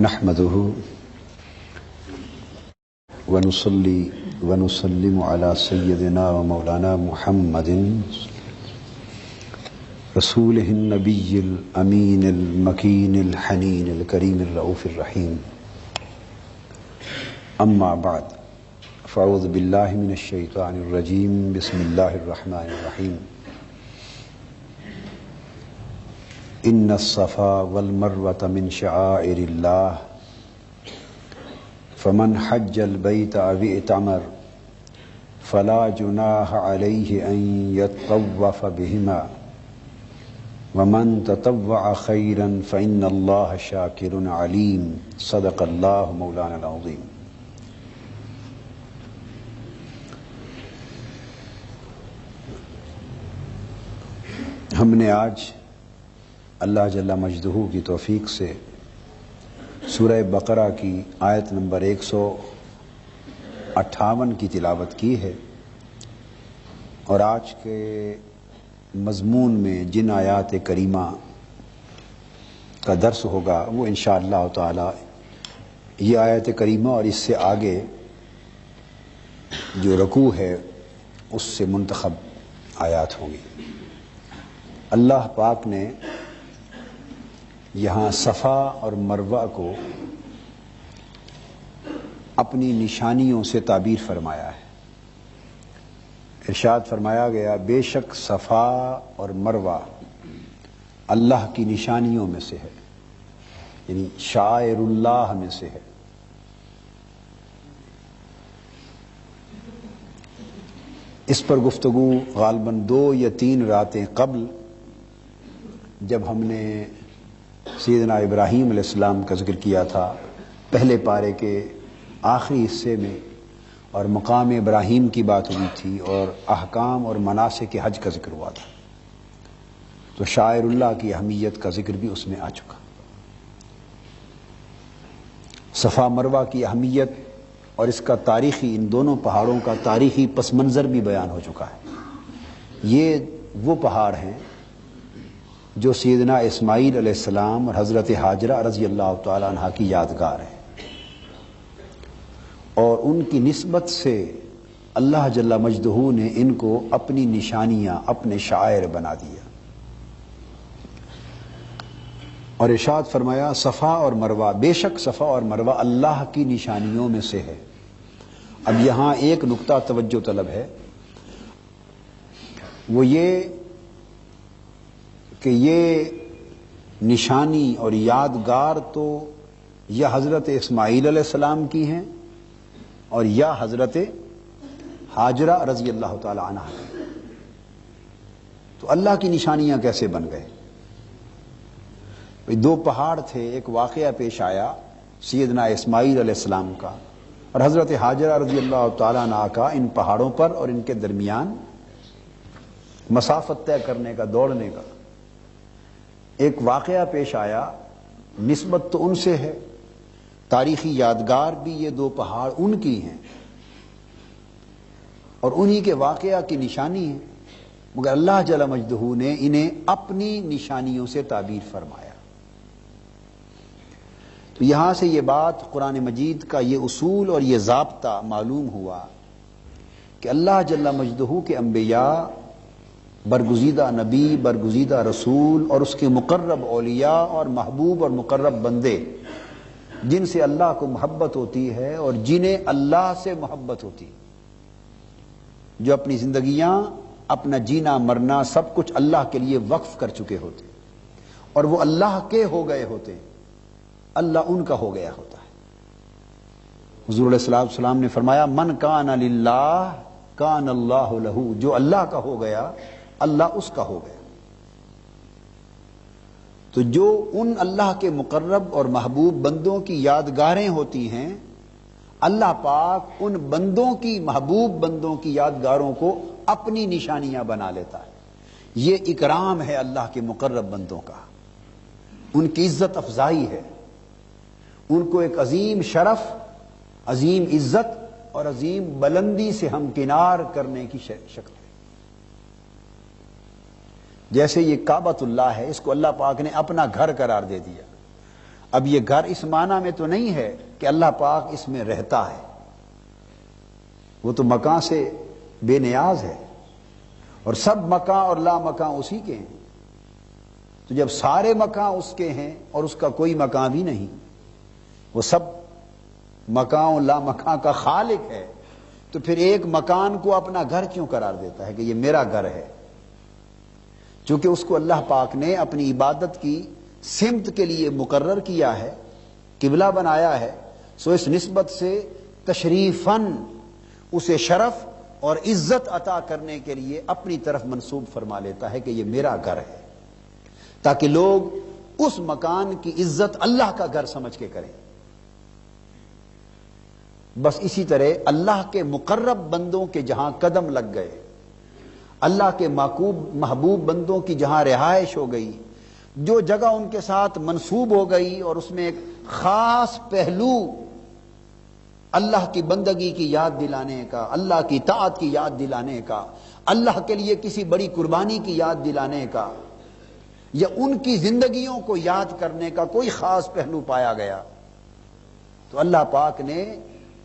نحمده ونصلي ونسلم على سيدنا ومولانا محمد رسوله النبي الأمين المكين الحنين الكريم الرؤوف الرحيم. أما بعد فأعوذ بالله من الشيطان الرجيم. بسم الله الرحمن الرحيم. ان الصفا والمروة من شعائر الله فمن حج البيت او اعتمر فلا جناح عليه ان يطوف بهما ومن تطوع خيرا فإن الله شاكر عليم. صدق الله مولانا العظيم. ہم نے آج اللہ جل مجدہ کی توفیق سے سورہ بقرہ کی آیت نمبر 158 کی تلاوت کی ہے، اور آج کے مضمون میں جن آیات کریمہ کا درس ہوگا وہ انشاءاللہ تعالی یہ آیت کریمہ اور اس سے آگے جو رکوع ہے اس سے منتخب آیات ہوں گی. اللہ پاک نے یہاں صفا اور مروہ کو اپنی نشانیوں سے تعبیر فرمایا ہے. ارشاد فرمایا گیا بے شک صفا اور مروہ اللہ کی نشانیوں میں سے ہے، یعنی شعائر اللہ میں سے ہے. اس پر گفتگو غالباً 2 یا 3 راتیں قبل جب ہم نے سیدنا ابراہیم علیہ السلام کا ذکر کیا تھا پہلے پارے کے آخری حصے میں، اور مقام ابراہیم کی بات ہوئی تھی اور احکام اور مناسک حج کا ذکر ہوا تھا، تو شاعر اللہ کی اہمیت کا ذکر بھی اس میں آ چکا. صفا مروہ کی اہمیت اور اس کا تاریخی، ان دونوں پہاڑوں کا تاریخی پس منظر بھی بیان ہو چکا ہے. یہ وہ پہاڑ ہیں جو سیدنا اسماعیل علیہ السلام اور حضرت ہاجرہ رضی اللہ تعالیٰ عنہ کی یادگار ہے، اور ان کی نسبت سے اللہ جل مجدہ نے ان کو اپنی نشانیاں، اپنے شعائر بنا دیا. اور ارشاد فرمایا صفا اور مروہ، بے شک صفا اور مروہ اللہ کی نشانیوں میں سے ہے. اب یہاں ایک نقطہ توجہ طلب ہے، وہ یہ کہ یہ نشانی اور یادگار تو یا حضرت اسماعیل علیہ السلام کی ہیں اور یا حضرت ہاجرہ رضی اللہ تعالی عنہ کی. تو اللہ کی نشانیاں کیسے بن گئے؟ 2 پہاڑ تھے، ایک واقعہ پیش آیا سیدنا اسماعیل علیہ السلام کا اور حضرت ہاجرہ رضی اللہ تعالی عنہ کا، ان پہاڑوں پر اور ان کے درمیان مسافت طے کرنے کا، دوڑنے کا ایک واقعہ پیش آیا. نسبت تو ان سے ہے، تاریخی یادگار بھی یہ 2 پہاڑ ان کی ہیں اور انہی کے واقعہ کی نشانی ہے، مگر اللہ جل مجدہ نے انہیں اپنی نشانیوں سے تعبیر فرمایا. تو یہاں سے یہ بات، قرآن مجید کا یہ اصول اور یہ ضابطہ معلوم ہوا کہ اللہ جل مجدہ کے انبیاء، برگزیدہ نبی، برگزیدہ رسول اور اس کے مقرب اولیاء اور محبوب اور مقرب بندے، جن سے اللہ کو محبت ہوتی ہے اور جنہیں اللہ سے محبت ہوتی، جو اپنی زندگیاں، اپنا جینا مرنا سب کچھ اللہ کے لیے وقف کر چکے ہوتے اور وہ اللہ کے ہو گئے ہوتے، اللہ ان کا ہو گیا ہوتا ہے. حضور علیہ السلام نے فرمایا من کان للہ کان اللہ لہ، جو اللہ کا ہو گیا اللہ اس کا ہو گیا. تو جو ان اللہ کے مقرب اور محبوب بندوں کی یادگاریں ہوتی ہیں، اللہ پاک ان بندوں کی، محبوب بندوں کی یادگاروں کو اپنی نشانیاں بنا لیتا ہے. یہ اکرام ہے اللہ کے مقرب بندوں کا، ان کی عزت افزائی ہے، ان کو ایک عظیم شرف، عظیم عزت اور عظیم بلندی سے ہمکنار کرنے کی شکل ہے. جیسے یہ کعبۃ اللہ ہے، اس کو اللہ پاک نے اپنا گھر قرار دے دیا. اب یہ گھر اس معنی میں تو نہیں ہے کہ اللہ پاک اس میں رہتا ہے، وہ تو مکان سے بے نیاز ہے، اور سب مکان اور لا مکان اسی کے ہیں۔ تو جب سارے مکان اس کے ہیں اور اس کا کوئی مکان بھی نہیں، وہ سب مکان اور لا مکان کا خالق ہے، تو پھر ایک مکان کو اپنا گھر کیوں قرار دیتا ہے کہ یہ میرا گھر ہے؟ چونکہ اس کو اللہ پاک نے اپنی عبادت کی سمت کے لیے مقرر کیا ہے، قبلہ بنایا ہے، سو اس نسبت سے تشریفاً اسے شرف اور عزت عطا کرنے کے لیے اپنی طرف منسوب فرما لیتا ہے کہ یہ میرا گھر ہے، تاکہ لوگ اس مکان کی عزت اللہ کا گھر سمجھ کے کریں۔ بس اسی طرح اللہ کے مقرب بندوں کے جہاں قدم لگ گئے، اللہ کے محبوب بندوں کی جہاں رہائش ہو گئی، جو جگہ ان کے ساتھ منسوب ہو گئی اور اس میں ایک خاص پہلو اللہ کی بندگی کی یاد دلانے کا، اللہ کی طاعت کی یاد دلانے کا، اللہ کے لیے کسی بڑی قربانی کی یاد دلانے کا، یا ان کی زندگیوں کو یاد کرنے کا کوئی خاص پہلو پایا گیا، تو اللہ پاک نے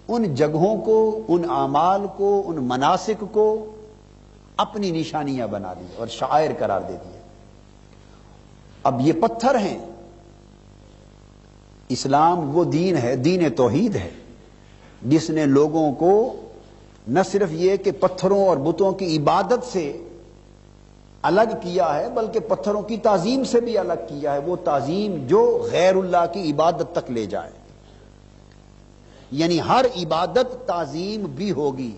ان جگہوں کو، ان اعمال کو، ان مناسک کو اپنی نشانیاں بنا دی اور شعائر قرار دے دیا۔ اب یہ پتھر ہیں، اسلام وہ دین ہے، دین توحید ہے، جس نے لوگوں کو نہ صرف یہ کہ پتھروں اور بتوں کی عبادت سے الگ کیا ہے، بلکہ پتھروں کی تعظیم سے بھی الگ کیا ہے، وہ تعظیم جو غیر اللہ کی عبادت تک لے جائے۔ یعنی ہر عبادت تعظیم بھی ہوگی،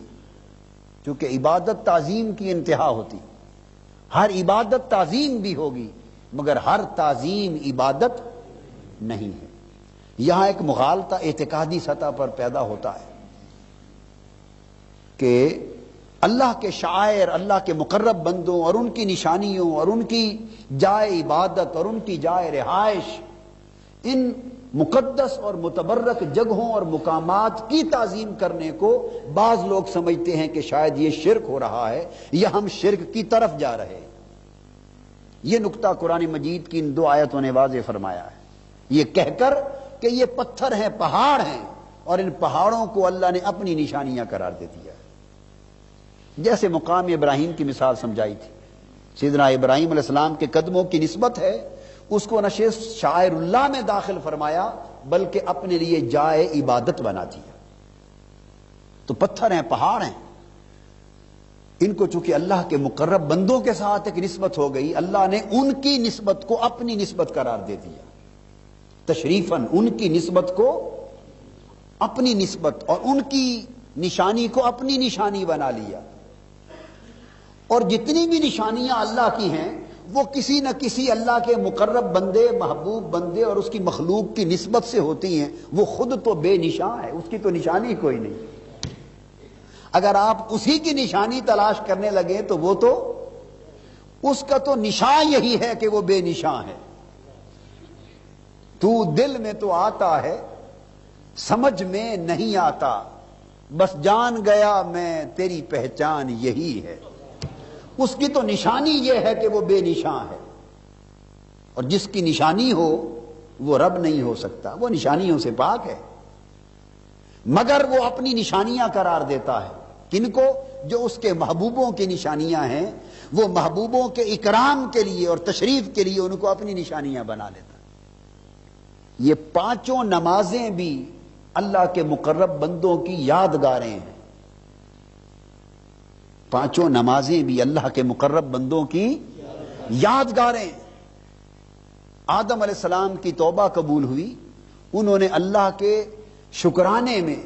چونکہ عبادت تعظیم کی انتہا ہوتی، ہر عبادت تعظیم بھی ہوگی، مگر ہر تعظیم عبادت نہیں ہے۔ یہاں ایک مغالطہ اعتقادی سطح پر پیدا ہوتا ہے کہ اللہ کے شاعر، اللہ کے مقرب بندوں اور ان کی نشانیوں اور ان کی جائے عبادت اور ان کی جائے رہائش، ان مقدس اور متبرک جگہوں اور مقامات کی تعظیم کرنے کو بعض لوگ سمجھتے ہیں کہ شاید یہ شرک ہو رہا ہے یا ہم شرک کی طرف جا رہے ہیں۔ یہ نقطہ قرآن مجید کی ان دو آیتوں نے واضح فرمایا ہے، یہ کہہ کر کہ یہ پتھر ہیں، پہاڑ ہیں، اور ان پہاڑوں کو اللہ نے اپنی نشانیاں قرار دے دیا ہے۔ جیسے مقام ابراہیم کی مثال سمجھائی تھی، سیدنا ابراہیم علیہ السلام کے قدموں کی نسبت ہے، اس کو نہ شاعر اللہ میں داخل فرمایا بلکہ اپنے لیے جائے عبادت بنا دیا۔ تو پتھر ہیں، پہاڑ ہیں، ان کو چونکہ اللہ کے مقرب بندوں کے ساتھ ایک نسبت ہو گئی، اللہ نے ان کی نسبت کو اپنی نسبت قرار دے دیا، تشریفاً ان کی نسبت کو اپنی نسبت اور ان کی نشانی کو اپنی نشانی بنا لیا۔ اور جتنی بھی نشانیاں اللہ کی ہیں وہ کسی نہ کسی اللہ کے مقرب بندے، محبوب بندے اور اس کی مخلوق کی نسبت سے ہوتی ہیں، وہ خود تو بے نشان ہے، اس کی تو نشانی کوئی نہیں۔ اگر آپ اسی کی نشانی تلاش کرنے لگے تو وہ تو اس کا تو نشان یہی ہے کہ وہ بے نشان ہے۔ تو دل میں تو آتا ہے، سمجھ میں نہیں آتا، بس جان گیا میں تیری پہچان یہی ہے۔ اس کی تو نشانی یہ ہے کہ وہ بے نشان ہے، اور جس کی نشانی ہو وہ رب نہیں ہو سکتا، وہ نشانیوں سے پاک ہے، مگر وہ اپنی نشانیاں قرار دیتا ہے۔ کن کو؟ جو اس کے محبوبوں کی نشانیاں ہیں، وہ محبوبوں کے اکرام کے لیے اور تشریف کے لیے ان کو اپنی نشانیاں بنا لیتا ہے۔ یہ پانچوں نمازیں بھی اللہ کے مقرب بندوں کی یادگاریں ہیں، پانچوں نمازیں بھی اللہ کے مقرب بندوں کی یادگاریں۔ آدم علیہ السلام کی توبہ قبول ہوئی، انہوں نے اللہ کے شکرانے میں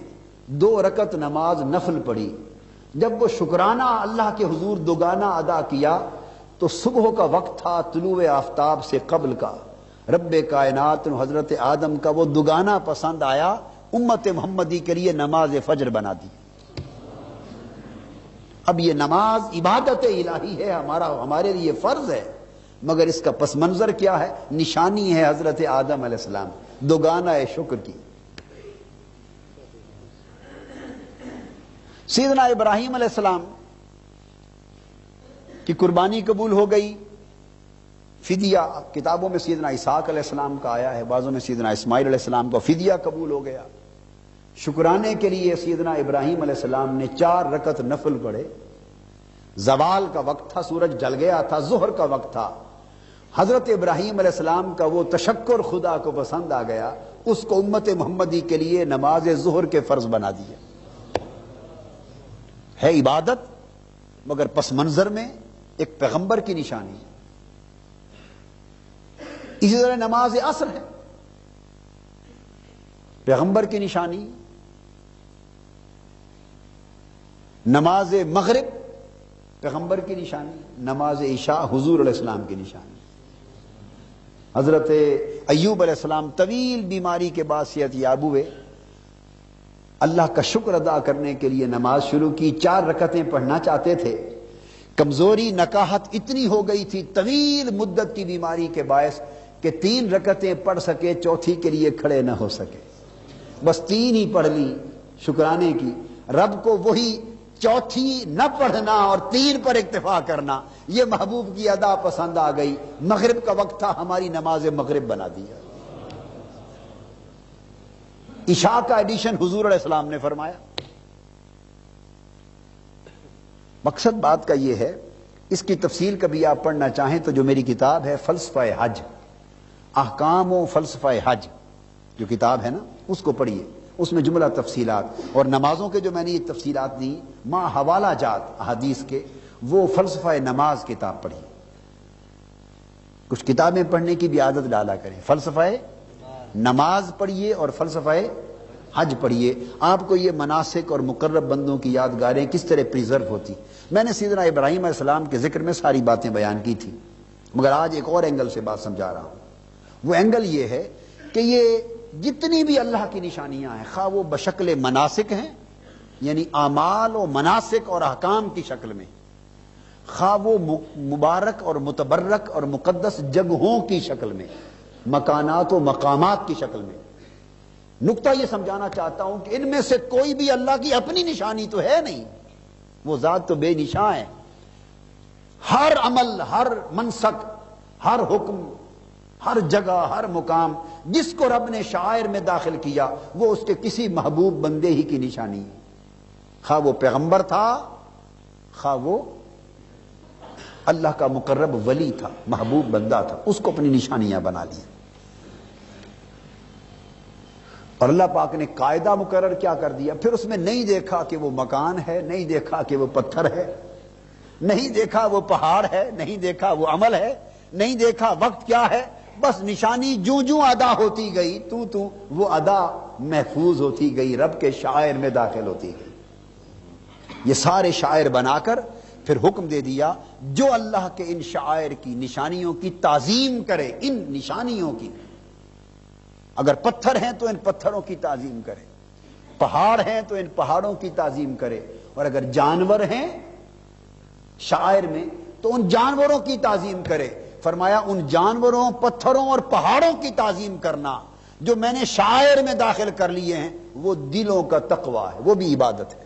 2 رکعت نماز نفل پڑھی۔ جب وہ شکرانہ اللہ کے حضور دوگانہ ادا کیا تو صبح کا وقت تھا، طلوع آفتاب سے قبل کا، رب کائنات نے حضرت آدم کا وہ دوگانہ پسند آیا، امت محمدی کے لیے نماز فجر بنا دی۔ اب یہ نماز عبادت الہی ہے، ہمارے لیے فرض ہے، مگر اس کا پس منظر کیا ہے؟ نشانی ہے حضرت آدم علیہ السلام، دوگانہ شکر کی۔ سیدنا ابراہیم علیہ السلام کی قربانی قبول ہو گئی، فدیہ کتابوں میں سیدنا اسحاق علیہ السلام کا آیا ہے، بعضوں میں سیدنا اسماعیل علیہ السلام کا فدیہ قبول ہو گیا۔ شکرانے کے لیے سیدنا ابراہیم علیہ السلام نے 4 رکعت نفل پڑھے۔ زوال کا وقت تھا، سورج جل گیا تھا، ظہر کا وقت تھا۔ حضرت ابراہیم علیہ السلام کا وہ تشکر خدا کو پسند آ گیا، اس کو امت محمدی کے لیے نماز ظہر کے فرض بنا دیا۔ ہے عبادت مگر پس منظر میں ایک پیغمبر کی نشانی ہے۔ اسی طرح نماز عصر ہے، پیغمبر کی نشانی۔ نماز مغرب پیغمبر کی نشانی، نماز عشاء حضور علیہ السلام کی نشانی۔ حضرت ایوب علیہ السلام طویل بیماری کے بعد صحت یاب ہوئے، اللہ کا شکر ادا کرنے کے لیے نماز شروع کی، 4 رکعتیں پڑھنا چاہتے تھے، کمزوری نکاہت اتنی ہو گئی تھی طویل مدت کی بیماری کے باعث کہ 3 رکعتیں پڑھ سکے، چوتھی کے لیے کھڑے نہ ہو سکے، بس 3 ہی پڑھ لی شکرانے کی۔ رب کو وہی چوتھی نہ پڑھنا اور 3 پر اکتفا کرنا، یہ محبوب کی ادا پسند آ گئی۔ مغرب کا وقت تھا، ہماری نماز مغرب بنا دیا۔ عشاء کا ایڈیشن حضور علیہ السلام نے فرمایا۔ مقصد بات کا یہ ہے، اس کی تفصیل کبھی آپ پڑھنا چاہیں تو جو میری کتاب ہے فلسفہ حج، احکام و فلسفہ حج جو کتاب ہے نا، اس کو پڑھیے، اس میں جملہ تفصیلات اور نمازوں کے جو میں نے یہ تفصیلات دی ماں حوالہ جات احادیث کے، وہ فلسفہ نماز کتاب پڑھیے۔ کچھ کتابیں پڑھنے کی بھی عادت ڈالا کریں، فلسفہ نماز پڑھیے اور فلسفہ حج پڑھیے، آپ کو یہ مناسک اور مقرب بندوں کی یادگاریں کس طرح پریزرو ہوتی۔ میں نے سیدنا ابراہیم علیہ السلام کے ذکر میں ساری باتیں بیان کی تھی، مگر آج ایک اور اینگل سے بات سمجھا رہا ہوں۔ وہ اینگل یہ ہے کہ یہ جتنی بھی اللہ کی نشانیاں ہیں، خواہ وہ بشکل مناسک ہیں، یعنی اعمال و مناسک اور احکام کی شکل میں، خواہ وہ مبارک اور متبرک اور مقدس جگہوں کی شکل میں، مکانات و مقامات کی شکل میں، نقطہ یہ سمجھانا چاہتا ہوں کہ ان میں سے کوئی بھی اللہ کی اپنی نشانی تو ہے نہیں، وہ ذات تو بے نشاں ہے۔ ہر عمل، ہر منسک، ہر حکم، ہر جگہ، ہر مقام جس کو رب نے شعائر میں داخل کیا، وہ اس کے کسی محبوب بندے ہی کی نشانی ہے، خواہ وہ پیغمبر تھا، خواہ وہ اللہ کا مقرب ولی تھا، محبوب بندہ تھا، اس کو اپنی نشانیاں بنا لی۔ اور اللہ پاک نے قاعدہ مقرر کیا کر دیا، پھر اس میں نہیں دیکھا کہ وہ مکان ہے، نہیں دیکھا کہ وہ پتھر ہے، نہیں دیکھا وہ پہاڑ ہے، نہیں دیکھا وہ عمل ہے، نہیں دیکھا وقت کیا ہے، بس نشانی جوں جوں ادا ہوتی گئی تو وہ ادا محفوظ ہوتی گئی، رب کے شاعر میں داخل ہوتی گئی۔ یہ سارے شاعر بنا کر پھر حکم دے دیا، جو اللہ کے ان شاعر کی نشانیوں کی تعظیم کرے، ان نشانیوں کی، اگر پتھر ہیں تو ان پتھروں کی تعظیم کرے، پہاڑ ہیں تو ان پہاڑوں کی تعظیم کرے، اور اگر جانور ہیں شاعر میں تو ان جانوروں کی تعظیم کرے۔ فرمایا ان جانوروں، پتھروں اور پہاڑوں کی تعظیم کرنا جو میں نے شاعر میں داخل کر لیے ہیں، وہ دلوں کا تقوی ہے، وہ بھی عبادت ہے۔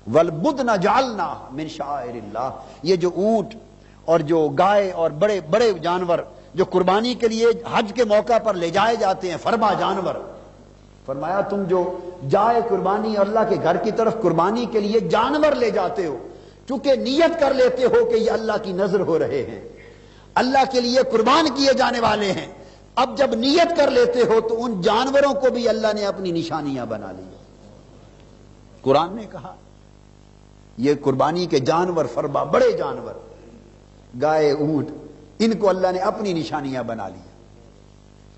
وَالْبُدْنَ جَعَلْنَاهَا مِنْ شَعَائِرِ اللَّهِ، یہ جو اونٹ اور جو گائے اور بڑے بڑے جانور جو قربانی کے لیے حج کے موقع پر لے جائے جاتے ہیں، فرما جانور، فرمایا تم جو جائے قربانی اللہ کے گھر کی طرف قربانی کے لیے جانور لے جاتے ہو، چونکہ نیت کر لیتے ہو کہ یہ اللہ کی نظر ہو رہے ہیں، اللہ کے لیے قربان کیے جانے والے ہیں، اب جب نیت کر لیتے ہو تو ان جانوروں کو بھی اللہ نے اپنی نشانیاں بنا لی۔ قرآن نے کہا یہ قربانی کے جانور، فرما بڑے جانور، گائے، اونٹ، ان کو اللہ نے اپنی نشانیاں بنا لی۔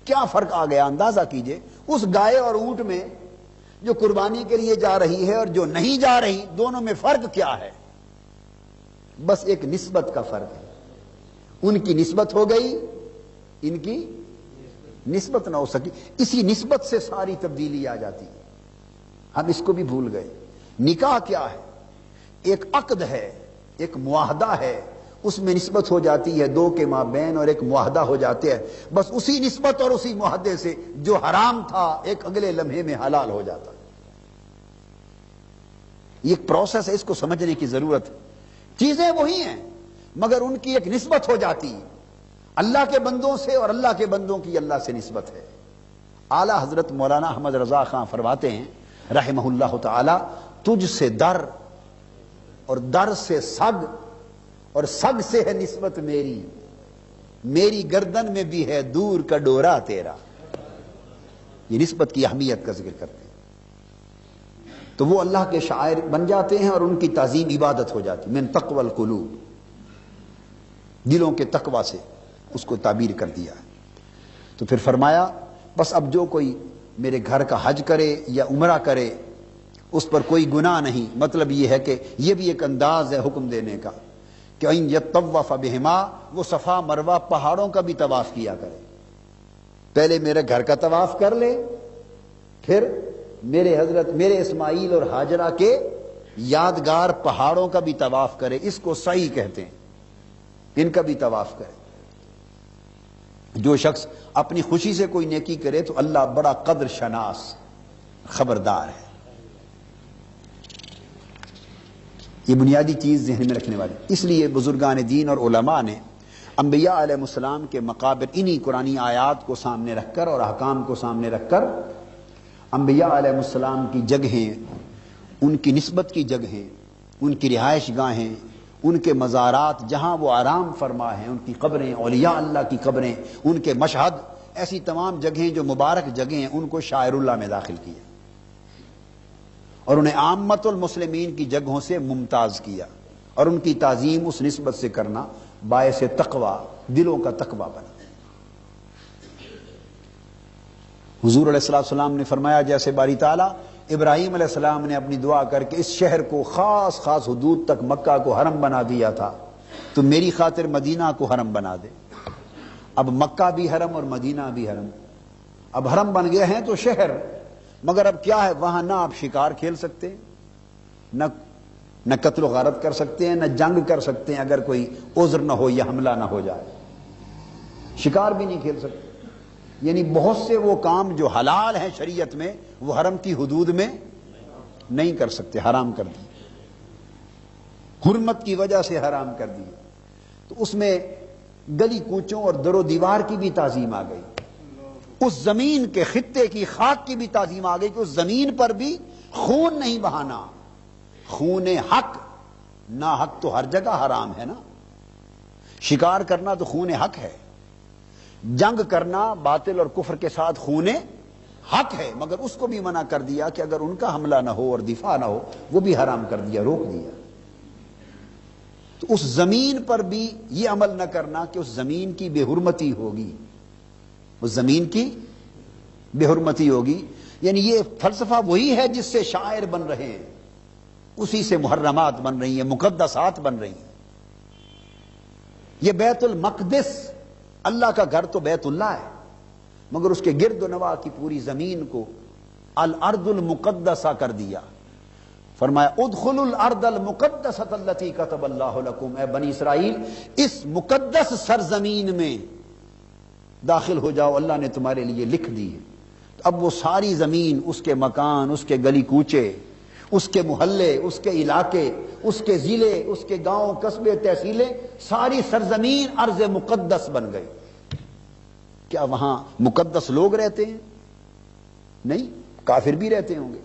کیا فرق آ گیا اندازہ کیجئے، اس گائے اور اونٹ میں جو قربانی کے لیے جا رہی ہے اور جو نہیں جا رہی، دونوں میں فرق کیا ہے؟ بس ایک نسبت کا فرق ہے، ان کی نسبت ہو گئی، ان کی نسبت نہ ہو سکی، اسی نسبت سے ساری تبدیلی آ جاتی ہے، ہم اس کو بھی بھول گئے۔ نکاح کیا ہے؟ ایک عقد ہے، ایک معاہدہ ہے، اس میں نسبت ہو جاتی ہے دو کے مابین اور ایک معاہدہ ہو جاتے ہیں، بس اسی نسبت اور اسی معاہدے سے جو حرام تھا ایک اگلے لمحے میں حلال ہو جاتا ہے۔ یہ ایک پروسیس ہے، اس کو سمجھنے کی ضرورت ہے۔ چیزیں وہی ہیں، مگر ان کی ایک نسبت ہو جاتی اللہ کے بندوں سے، اور اللہ کے بندوں کی اللہ سے نسبت ہے۔ اعلی حضرت مولانا احمد رضا خان فرماتے ہیں رحمہ اللہ تعالی، تجھ سے در اور در سے سگ اور سگ سے ہے نسبت میری، میری گردن میں بھی ہے دور کا ڈورا تیرا۔ یہ نسبت کی اہمیت کا ذکر کرتے ہیں۔ تو وہ اللہ کے شاعر بن جاتے ہیں اور ان کی تعظیم عبادت ہو جاتی، من تقوی القلوب، دلوں کے تقوی سے اس کو تعبیر کر دیا ہے۔ تو پھر فرمایا بس اب جو کوئی میرے گھر کا حج کرے یا عمرہ کرے اس پر کوئی گناہ نہیں۔ مطلب یہ ہے کہ یہ بھی ایک انداز ہے حکم دینے کا کہ ان یطوف بہما، وہ صفا مروہ پہاڑوں کا بھی طواف کیا کرے۔ پہلے میرے گھر کا طواف کر لے، پھر میرے اسماعیل اور ہاجرہ کے یادگار پہاڑوں کا بھی طواف کرے، اس کو سعی کہتے ہیں، ان کا بھی طواف کرے۔ جو شخص اپنی خوشی سے کوئی نیکی کرے تو اللہ بڑا قدر شناس خبردار ہے۔ یہ بنیادی چیز ذہن میں رکھنے والی، اس لیے بزرگان دین اور علماء نے انبیاء علیہ السلام کے مقابر انہی قرآنی آیات کو سامنے رکھ کر اور احکام کو سامنے رکھ کر انبیاء علیہ السلام کی جگہیں، ان کی نسبت کی جگہیں، ان کی رہائش گاہیں، ان کے مزارات جہاں وہ آرام فرما ہیں، ان کی قبریں، اولیاء اللہ کی قبریں، ان کے مشہد، ایسی تمام جگہیں جو مبارک جگہیں ہیں ان کو شاعر اللہ میں داخل کیا اور انہیں عامت المسلمین کی جگہوں سے ممتاز کیا، اور ان کی تعظیم اس نسبت سے کرنا باعث تقوی، دلوں کا تقوی بنا۔ حضور علیہ السلام نے فرمایا جیسے باری تعالیٰ ابراہیم علیہ السلام نے اپنی دعا کر کے اس شہر کو خاص حدود تک مکہ کو حرم بنا دیا تھا، تو میری خاطر مدینہ کو حرم بنا دے۔ اب مکہ بھی حرم اور مدینہ بھی حرم، اب حرم بن گئے ہیں تو شہر، مگر اب کیا ہے، وہاں نہ آپ شکار کھیل سکتے ہیں، نہ قتل و غارت کر سکتے ہیں، نہ جنگ کر سکتے ہیں اگر کوئی عذر نہ ہو یا حملہ نہ ہو جائے، شکار بھی نہیں کھیل سکتے۔ یعنی بہت سے وہ کام جو حلال ہیں شریعت میں وہ حرم کی حدود میں نہیں کر سکتے، حرام کر دیے، حرمت کی وجہ سے حرام کر دیے۔ تو اس میں گلی کوچوں اور در و دیوار کی بھی تعظیم آ گئی، اس زمین کے خطے کی خاک کی بھی تعظیم آ گئی کہ اس زمین پر بھی خون نہیں بہانا، خون حق، ناحق تو ہر جگہ حرام ہے نا، شکار کرنا تو خون حق ہے، جنگ کرنا باطل اور کفر کے ساتھ خون حق ہے، مگر اس کو بھی منع کر دیا کہ اگر ان کا حملہ نہ ہو اور دفاع نہ ہو، وہ بھی حرام کر دیا، روک دیا۔ تو اس زمین پر بھی یہ عمل نہ کرنا کہ اس زمین کی بے حرمتی ہوگی، اس زمین کی بے حرمتی ہوگی، یعنی یہ فلسفہ وہی ہے جس سے شاعر بن رہے ہیں، اسی سے محرمات بن رہی ہیں، مقدسات بن رہی ہیں۔ یہ بیت المقدس، اللہ کا گھر تو بیت اللہ ہے، مگر اس کے گرد و نواح کی پوری زمین کو الارض المقدسہ کر دیا۔ فرمایا ادخلوا الارض المقدسۃ التي كتب اللہ لکم، اے بنی اسرائیل اس مقدس سرزمین میں داخل ہو جاؤ، اللہ نے تمہارے لیے لکھ دی ہے۔ اب وہ ساری زمین، اس کے مکان، اس کے گلی کوچے، اس کے محلے، اس کے علاقے، اس کے ضلع، اس کے گاؤں، قصبے، تحصیلیں، ساری سرزمین ارض مقدس بن گئی۔ کیا وہاں مقدس لوگ رہتے ہیں؟ نہیں، کافر بھی رہتے ہوں گے،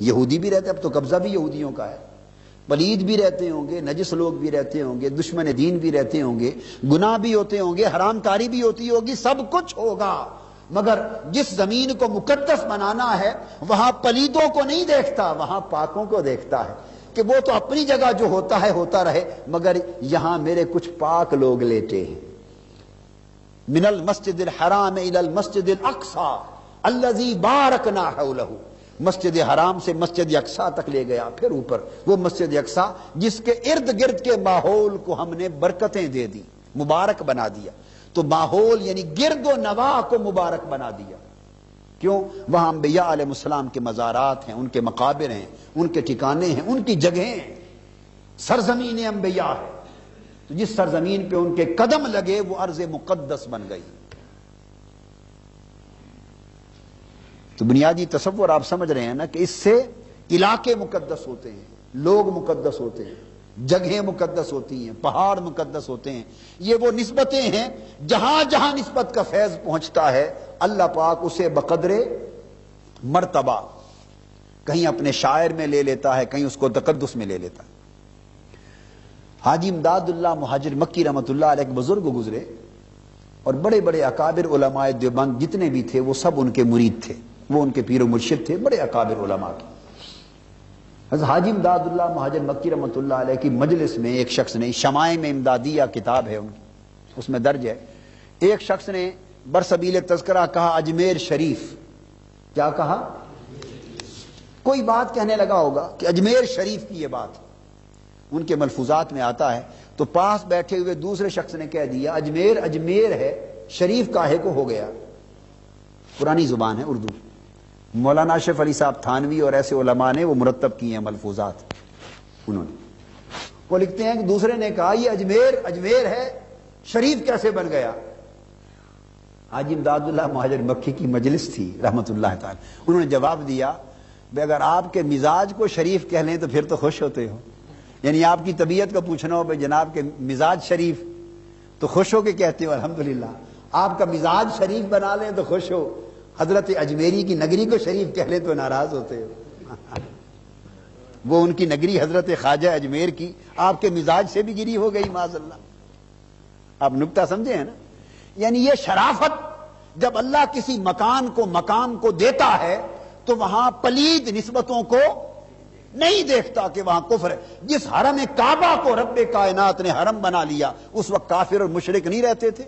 یہودی بھی رہتے ہیں، اب تو قبضہ بھی یہودیوں کا ہے، پلید بھی رہتے ہوں گے، نجس لوگ بھی رہتے ہوں گے، دشمن دین بھی رہتے ہوں گے، گناہ بھی ہوتے ہوں گے، حرام کاری بھی ہوتی ہوگی، سب کچھ ہوگا، مگر جس زمین کو مقدس بنانا ہے وہاں پلیدوں کو نہیں دیکھتا، وہاں پاکوں کو دیکھتا ہے کہ وہ تو اپنی جگہ جو ہوتا ہے ہوتا رہے، مگر یہاں میرے کچھ پاک لوگ لیٹے ہیں۔ من المسجد الحرام الى المسجد الاقصى الذي باركنا حوله، مسجد حرام سے مسجد اقصی تک لے گیا، پھر اوپر وہ مسجد اقصی جس کے ارد گرد کے ماحول کو ہم نے برکتیں دے دی، مبارک بنا دیا۔ تو ماحول یعنی گرد و نواح کو مبارک بنا دیا، کیوں؟ وہاں انبیاء علیہ السلام کے مزارات ہیں، ان کے مقابر ہیں، ان کے ٹھکانے ہیں، ان کی جگہیں ہیں، سرزمین انبیاء ہے، تو جس سرزمین پہ ان کے قدم لگے وہ ارض مقدس بن گئی۔ تو بنیادی تصور آپ سمجھ رہے ہیں نا کہ اس سے علاقے مقدس ہوتے ہیں، لوگ مقدس ہوتے ہیں، جگہیں مقدس ہوتی ہیں، پہاڑ مقدس ہوتے ہیں. یہ وہ نسبتیں ہیں جہاں جہاں نسبت کا فیض پہنچتا ہے اللہ پاک اسے بقدر مرتبہ کہیں اپنے شاعر میں لے لیتا ہے، کہیں اس کو تقدس میں لے لیتا ہے. حاجی امداد اللہ مہاجر مکی رحمۃ اللہ علیہ ایک بزرگ گزرے، اور بڑے بڑے اکابر علماء دیوبند جتنے بھی تھے وہ سب ان کے مرید تھے، وہ ان کے پیر و مرشد تھے، بڑے اکابر علماء کے. حضرت حاجی امداد اللہ مہاجر مکی رحمۃ اللہ علیہ کی مجلس میں ایک شخص نے، شمائم امدادیہ کتاب ہے ان کی، اس میں درج ہے، ایک شخص نے برسبیل تذکرہ کہا اجمیر شریف. کیا کہا؟ کوئی بات کہنے لگا ہوگا کہ اجمیر شریف کی یہ بات ان کے ملفوظات میں آتا ہے، تو پاس بیٹھے ہوئے دوسرے شخص نے کہہ دیا اجمیر اجمیر ہے، شریف کاہے کو ہو گیا. پرانی زبان ہے اردو. مولانا اشرف علی صاحب تھانوی اور ایسے علماء نے وہ مرتب کیے ہیں ملفوظات. انہوں نے وہ لکھتے ہیں کہ دوسرے نے کہا یہ اجمیر اجمیر ہے، شریف کیسے بن گیا؟ حاجی امداد اللہ مہاجر مکی کی مجلس تھی رحمت اللہ تعالی. انہوں نے جواب دیا بھئی اگر آپ کے مزاج کو شریف کہہ لیں تو پھر تو خوش ہوتے ہو. یعنی آپ کی طبیعت کا پوچھنا ہو بھئی جناب کے مزاج شریف تو خوش ہو کے کہتے ہو الحمدللہ. آپ کا مزاج شریف بنا لیں تو خوش ہو، حضرت اجمیری کی نگری کو شریف کہہ لیں تو ناراض ہوتے ہو. وہ ان کی نگری حضرت خواجہ اجمیر کی آپ کے مزاج سے بھی گری ہو گئی معاذ اللہ. آپ نکتہ سمجھے ہیں نا؟ یعنی یہ شرافت جب اللہ کسی مکان کو مقام کو دیتا ہے تو وہاں پلید نسبتوں کو نہیں دیکھتا کہ وہاں کفر ہے. جس حرم کعبہ کو رب کائنات نے حرم بنا لیا اس وقت کافر اور مشرک نہیں رہتے تھے؟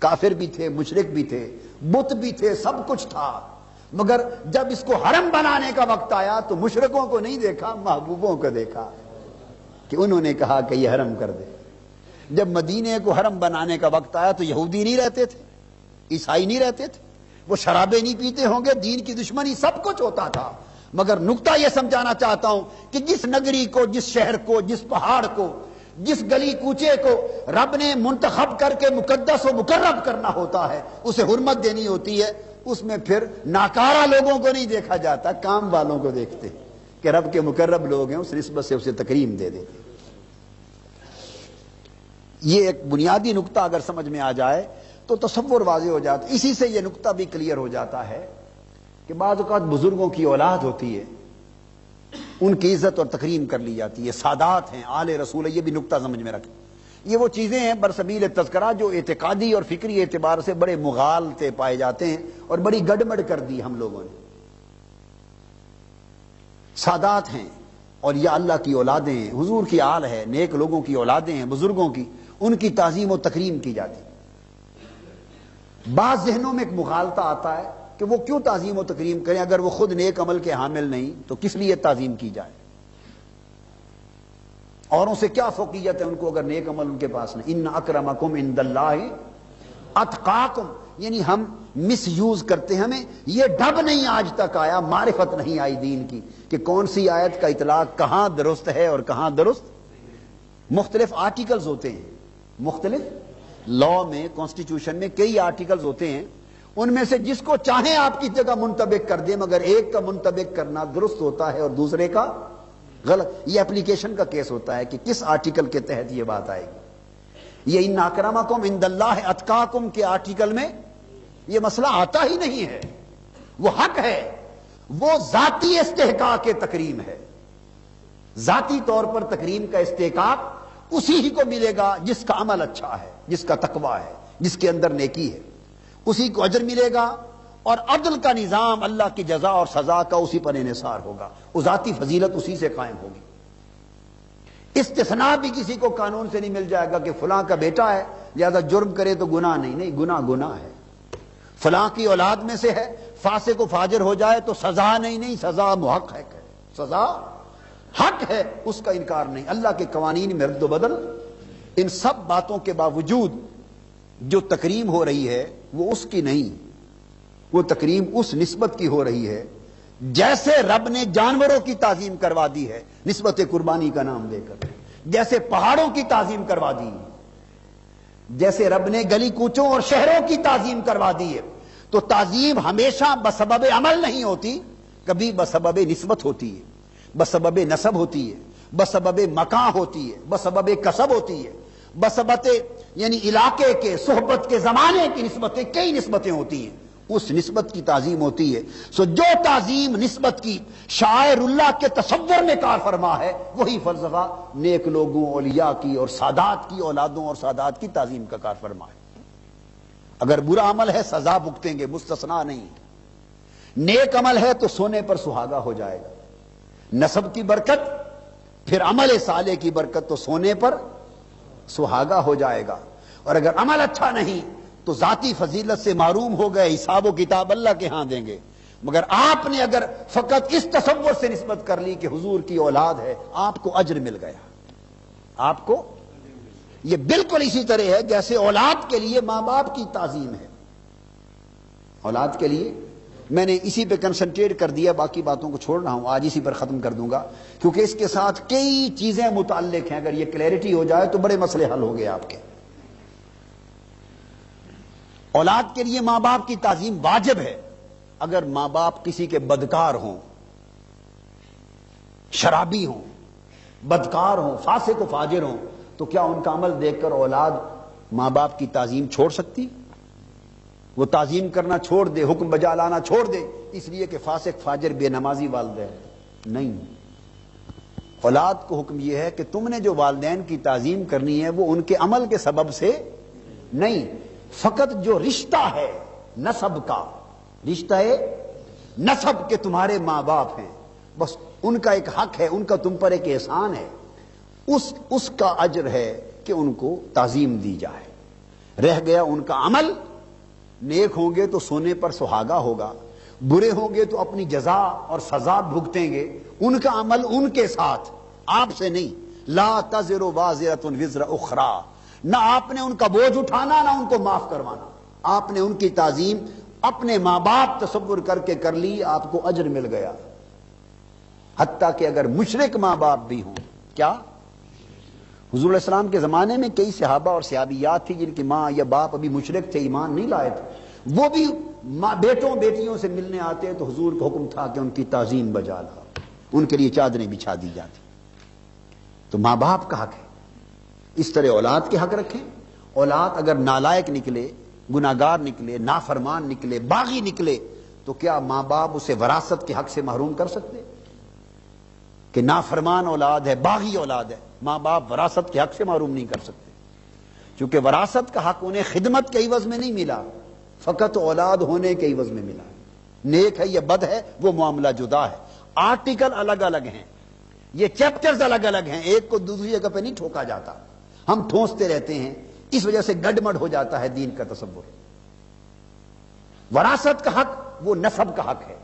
کافر بھی تھے، مشرک بھی تھے، بت بھی تھے، سب کچھ تھا. مگر جب اس کو حرم بنانے کا وقت آیا تو مشرکوں کو نہیں دیکھا، محبوبوں کو دیکھا کہ انہوں نے کہا کہ یہ حرم کر دے. جب مدینے کو حرم بنانے کا وقت آیا تو یہودی نہیں رہتے تھے، عیسائی نہیں رہتے تھے، وہ شرابیں نہیں پیتے ہوں گے، دین کی دشمنی سب کچھ ہوتا تھا. مگر نکتہ یہ سمجھانا چاہتا ہوں کہ جس نگری کو، جس شہر کو، جس پہاڑ کو، جس گلی کوچے کو رب نے منتخب کر کے مقدس و مقرب کرنا ہوتا ہے، اسے حرمت دینی ہوتی ہے. اس میں پھر ناکارہ لوگوں کو نہیں دیکھا جاتا، کام والوں کو دیکھتے کہ رب کے مقرب لوگ ہیں، اس نسبت سے اسے تکریم دے دیتے. یہ ایک بنیادی نکتہ اگر سمجھ میں آ جائے تو تصور واضح ہو جاتا ہے. اسی سے یہ نکتہ بھی کلیئر ہو جاتا ہے کہ بعض اوقات بزرگوں کی اولاد ہوتی ہے، ان کی عزت اور تکریم کر لی جاتی ہے، سادات ہیں، آل رسول ہے. یہ بھی نکتہ سمجھ میں رکھیں. یہ وہ چیزیں ہیں برسبیل تذکرہ جو اعتقادی اور فکری اعتبار سے بڑے مغالطے پائے جاتے ہیں اور بڑی گڑبڑ کر دی ہم لوگوں نے. سادات ہیں اور یہ اللہ کی اولادیں ہیں، حضور کی آل ہے، نیک لوگوں کی اولادیں ہیں، بزرگوں کی، ان کی تعظیم و تکریم کی جاتی. بعض ذہنوں میں ایک مغالطہ آتا ہے کہ وہ کیوں تعظیم و تکریم کریں اگر وہ خود نیک عمل کے حامل نہیں، تو کس لیے تعظیم کی جائے؟ اوروں سے کیا فوقیت ہے ان کو اگر نیک عمل ان کے پاس نہیں؟ ان اکرمکم عند اللہ اتقاکم. یعنی ہم مس یوز کرتے ہیں، ہمیں یہ ڈھب نہیں آج تک آیا، معرفت نہیں آئی دین کی کہ کون سی آیت کا اطلاق کہاں درست ہے اور کہاں درست. مختلف آرٹیکلز ہوتے ہیں، مختلف لا میں، کانسٹیٹیوشن میں کئی آرٹیکلز ہوتے ہیں، ان میں سے جس کو چاہیں آپ کی جگہ منطبق کر دیں، مگر ایک کا منطبق کرنا درست ہوتا ہے اور دوسرے کا غلط. یہ اپلیکیشن کا کیس ہوتا ہے کہ کس آرٹیکل کے تحت یہ بات آئے گی. یہ ان اکرمکم عند اللہ اتقاکم کے آرٹیکل میں یہ مسئلہ آتا ہی نہیں ہے. وہ حق ہے، وہ ذاتی استحقاق تکریم ہے. ذاتی طور پر تکریم کا استحقاق اسی ہی کو ملے گا جس کا عمل اچھا ہے، جس کا تقوی ہے، جس کے اندر نیکی ہے، اسی کو اجر ملے گا. اور عدل کا نظام، اللہ کی جزا اور سزا کا اسی پر انحصار ہوگا، وہ ذاتی فضیلت اسی سے قائم ہوگی. استثناء بھی کسی کو قانون سے نہیں مل جائے گا کہ فلاں کا بیٹا ہے لہذا جرم کرے تو گناہ نہیں. نہیں، گناہ ہے. فلاں کی اولاد میں سے ہے، فاسق و فاجر ہو جائے تو سزا نہیں، سزا محق ہے، سزا حق ہے، اس کا انکار نہیں. اللہ کے قوانین میں رد و بدل. ان سب باتوں کے باوجود جو تکریم ہو رہی ہے وہ اس کی نہیں، وہ تکریم اس نسبت کی ہو رہی ہے جیسے رب نے جانوروں کی تعظیم کروا دی ہے نسبت قربانی کا نام دے کر، جیسے پہاڑوں کی تعظیم کروا دی، جیسے رب نے گلی کوچوں اور شہروں کی تعظیم کروا دی ہے. تو تعظیم ہمیشہ بسبب عمل نہیں ہوتی، کبھی بسبب نسبت ہوتی ہے، بسبب نسب ہوتی ہے. بسبب مکان ہوتی ہے، بسبب کسب ہوتی ہے، بسبب یعنی علاقے کے، صحبت کے، زمانے کی نسبتیں، کئی نسبتیں ہوتی ہیں، اس نسبت کی تعظیم ہوتی ہے۔ سو جو تعظیم نسبت کی شاعر اللہ کے تصور میں کار فرما ہے، وہی فلسفہ نیک لوگوں، اولیاء کی اور سادات کی اولادوں اور سادات کی تعظیم کا کار فرما ہے۔ اگر برا عمل ہے سزا بھگتیں گے، مستثنا نہیں۔ نیک عمل ہے تو سونے پر سہاگا ہو جائے گا، نسب کی برکت، پھر عمل صالح کی برکت تو سونے پر سہاگا ہو جائے گا۔ اور اگر عمل اچھا نہیں تو ذاتی فضیلت سے معروم ہو گئے، حساب و کتاب اللہ کے ہاں دیں گے۔ مگر آپ نے اگر فقط اس تصور سے نسبت کر لی کہ حضور کی اولاد ہے، آپ کو اجر مل گیا۔ آپ کو یہ بالکل اسی طرح ہے جیسے اولاد کے لیے ماں باپ کی تعظیم ہے۔ اولاد کے لیے میں نے اسی پہ کنسنٹریٹ کر دیا، باقی باتوں کو چھوڑ رہا ہوں، آج اسی پر ختم کر دوں گا، کیونکہ اس کے ساتھ کئی چیزیں متعلق ہیں۔ اگر یہ کلیئرٹی ہو جائے تو بڑے مسئلے حل ہو گئے آپ کے۔ اولاد کے لیے ماں باپ کی تعظیم واجب ہے۔ اگر ماں باپ کسی کے بدکار ہوں، شرابی ہوں، بدکار ہوں، فاسق و فاجر ہوں، تو کیا ان کا عمل دیکھ کر اولاد ماں باپ کی تعظیم چھوڑ سکتی؟ وہ تعظیم کرنا چھوڑ دے، حکم بجا لانا چھوڑ دے اس لیے کہ فاسق فاجر بے نمازی والدین؟ نہیں، اولاد کو حکم یہ ہے کہ تم نے جو والدین کی تعظیم کرنی ہے وہ ان کے عمل کے سبب سے نہیں، فقط جو رشتہ ہے نسب کا، رشتہ ہے نسب کے تمہارے ماں باپ ہیں، بس ان کا ایک حق ہے، ان کا تم پر ایک احسان ہے، اس کا اجر ہے کہ ان کو تعظیم دی جائے۔ رہ گیا ان کا عمل، نیک ہوں گے تو سونے پر سہاگا ہوگا، برے ہوں گے تو اپنی جزا اور سزا بھگتیں گے۔ ان کا عمل ان کے ساتھ، آپ سے نہیں۔ لا تزر وازرۃ وزر اخری، نہ آپ نے ان کا بوجھ اٹھانا نہ ان کو معاف کروانا۔ آپ نے ان کی تعظیم اپنے ماں باپ تصور کر کے کر لی، آپ کو اجر مل گیا۔ حتیٰ کہ اگر مشرک ماں باپ بھی ہوں، کیا حضور علیہ السلام کے زمانے میں کئی صحابہ اور صحابیات تھی جن کی ماں یا باپ ابھی مشرک تھے، ایمان نہیں لائے تھے، وہ بھی بیٹوں بیٹیوں سے ملنے آتے تو حضور کا حکم تھا کہ ان کی تعظیم بجا لا، ان کے لیے چادریں بچھا دی جاتی۔ تو ماں باپ کا حق ہے، اس طرح اولاد کے حق رکھیں۔ اولاد اگر نالائق نکلے، گناہگار نکلے، نافرمان نکلے، باغی نکلے، تو کیا ماں باپ اسے وراثت کے حق سے محروم کر سکتے؟ کہ نافرمان اولاد ہے، باغی اولاد ہے، ماں باپ وراثت کے حق سے محروم نہیں کر سکتے، کیونکہ وراثت کا حق انہیں خدمت کے عوض میں نہیں ملا، فقط اولاد ہونے کے عوض میں ملا۔ نیک ہے یا بد ہے وہ معاملہ جدا ہے، آرٹیکل الگ الگ ہیں، یہ چیپٹرز الگ الگ ہیں، ایک کو دوسری جگہ پہ نہیں ٹھوکا جاتا، ہم ٹھونستے رہتے ہیں، اس وجہ سے گڈمڈ ہو جاتا ہے دین کا تصور۔ وراثت کا حق وہ نسب کا حق ہے،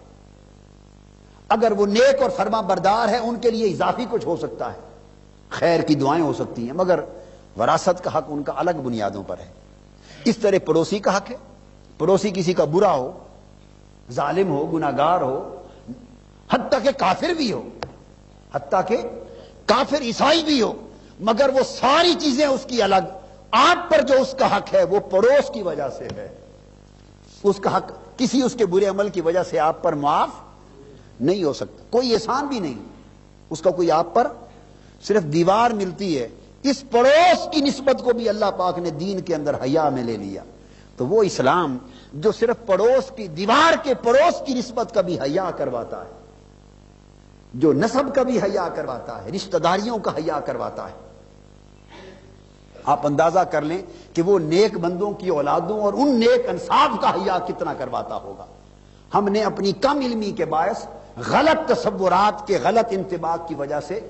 اگر وہ نیک اور فرما بردار ہے ان کے لیے اضافی کچھ ہو سکتا ہے، خیر کی دعائیں ہو سکتی ہیں، مگر وراثت کا حق ان کا الگ بنیادوں پر ہے۔ اس طرح پڑوسی کا حق ہے، پڑوسی کسی کا برا ہو، ظالم ہو، گناہگار ہو، حتیٰ کہ کافر بھی ہو، حتیٰ کہ کافر عیسائی بھی ہو، مگر وہ ساری چیزیں اس کی الگ، آپ پر جو اس کا حق ہے وہ پڑوس کی وجہ سے ہے، اس کا حق کسی اس کے برے عمل کی وجہ سے آپ پر معاف نہیں ہو سکتا، کوئی احسان بھی نہیں اس کا، کوئی آپ پر صرف دیوار ملتی ہے۔ اس پڑوس کی نسبت کو بھی اللہ پاک نے دین کے اندر حیا میں لے لیا، تو وہ اسلام جو صرف پڑوس کی دیوار کے پڑوس کی نسبت کا بھی حیا کرواتا ہے، جو نسب کا بھی حیا کرواتا ہے، رشتہ داریوں کا حیا کرواتا ہے۔ آپ اندازہ کر لیں کہ وہ نیک بندوں کی اولادوں اور ان نیک انصاف کا حیا کتنا کرواتا ہوگا۔ ہم نے اپنی کم علمی کے باعث غلط تصورات کے غلط انطباق کی وجہ سے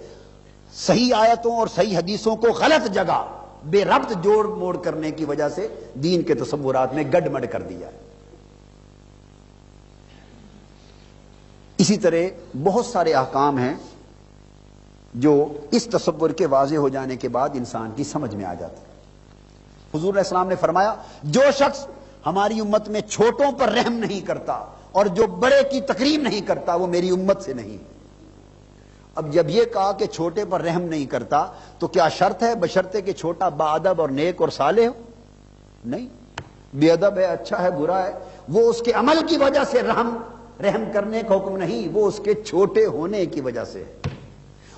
صحیح آیتوں اور صحیح حدیثوں کو غلط جگہ بے ربط جوڑ موڑ کرنے کی وجہ سے دین کے تصورات میں گڈمڈ کر دیا ہے۔ اسی طرح بہت سارے احکام ہیں جو اس تصور کے واضح ہو جانے کے بعد انسان کی سمجھ میں آ جاتے ہیں۔ حضور علیہ السلام نے فرمایا جو شخص ہماری امت میں چھوٹوں پر رحم نہیں کرتا اور جو بڑے کی تکریم نہیں کرتا وہ میری امت سے نہیں۔ اب جب یہ کہا کہ چھوٹے پر رحم نہیں کرتا تو کیا شرط ہے بشرطے کہ چھوٹا باادب اور نیک اور صالح ہو؟ نہیں، بے ادب ہے، اچھا ہے، برا ہے، وہ اس کے عمل کی وجہ سے رحم کرنے کا حکم نہیں، وہ اس کے چھوٹے ہونے کی وجہ سے ہے۔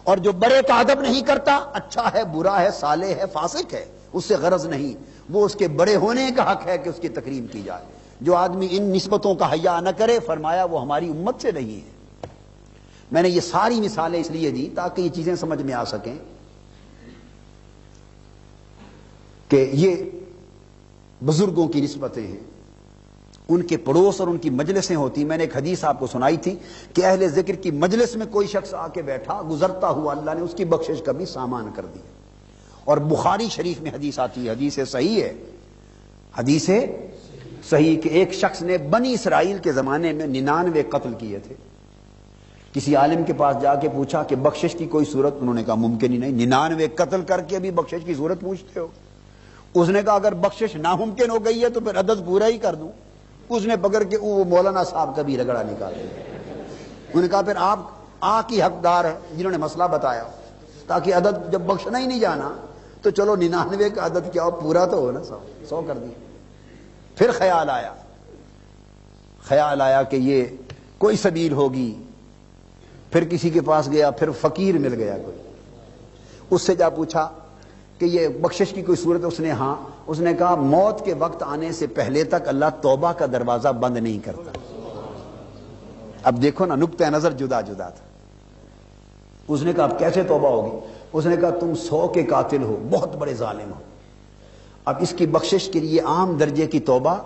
اور جو بڑے کا ادب نہیں کرتا، اچھا ہے، برا ہے، صالح ہے، فاسق ہے، اس سے غرض نہیں، وہ اس کے بڑے ہونے کا حق ہے کہ اس کی تکریم کی جائے۔ جو آدمی ان نسبتوں کا حیا نہ کرے، فرمایا وہ ہماری امت سے نہیں ہے۔ میں نے یہ ساری مثالیں اس لیے دی تاکہ یہ چیزیں سمجھ میں آ سکیں کہ یہ بزرگوں کی نسبتیں ہیں، ان کے پڑوس اور ان کی مجلسیں ہوتی۔ میں نے ایک حدیث آپ کو سنائی تھی کہ اہل ذکر کی مجلس میں کوئی شخص آ کے بیٹھا، گزرتا ہوا اللہ نے اس کی بخشش کا بھی سامان کر دیا۔ اور بخاری شریف میں حدیث آتی ہے، حدیث صحیح ہے، حدیث صحیح، کہ ایک شخص نے بنی اسرائیل کے زمانے میں 99 قتل کیے تھے۔ کسی عالم کے پاس جا کے پوچھا کہ بخشش کی کوئی صورت؟ انہوں نے کہا ممکن ہی نہیں، 99 قتل کر کے بھی بخشش کی صورت پوچھتے ہو؟ اس نے کہا اگر بخشش ناممکن ہو گئی ہے تو پھر عدد پورا ہی کر دوں۔ اس نے پکڑ کے وہ مولانا صاحب کا بھی رگڑا نکال دیا۔ انہوں نے کہا پھر آپ کی حقدار ہے جنہوں نے مسئلہ بتایا، تاکہ عدد جب بخشنا ہی نہیں جانا تو چلو 99 کا عدد کیا ہو، پورا تو ہو نا، 100 کر دیا۔ پھر خیال آیا کہ یہ کوئی سبیل ہوگی، پھر کسی کے پاس گیا، پھر فقیر مل گیا کوئی، اس سے جا پوچھا کہ یہ بخشش کی کوئی صورت ہے؟ اس نے ہاں۔ اس نے کہا موت کے وقت آنے سے پہلے تک اللہ توبہ کا دروازہ بند نہیں کرتا۔ اب دیکھو نا، نقطہ نظر جدا جدا تھا۔ اس نے کہا اب کیسے توبہ ہوگی؟ اس نے کہا تم 100 کے قاتل ہو، بہت بڑے ظالم ہو، اب اس کی بخشش کے لیے عام درجے کی توبہ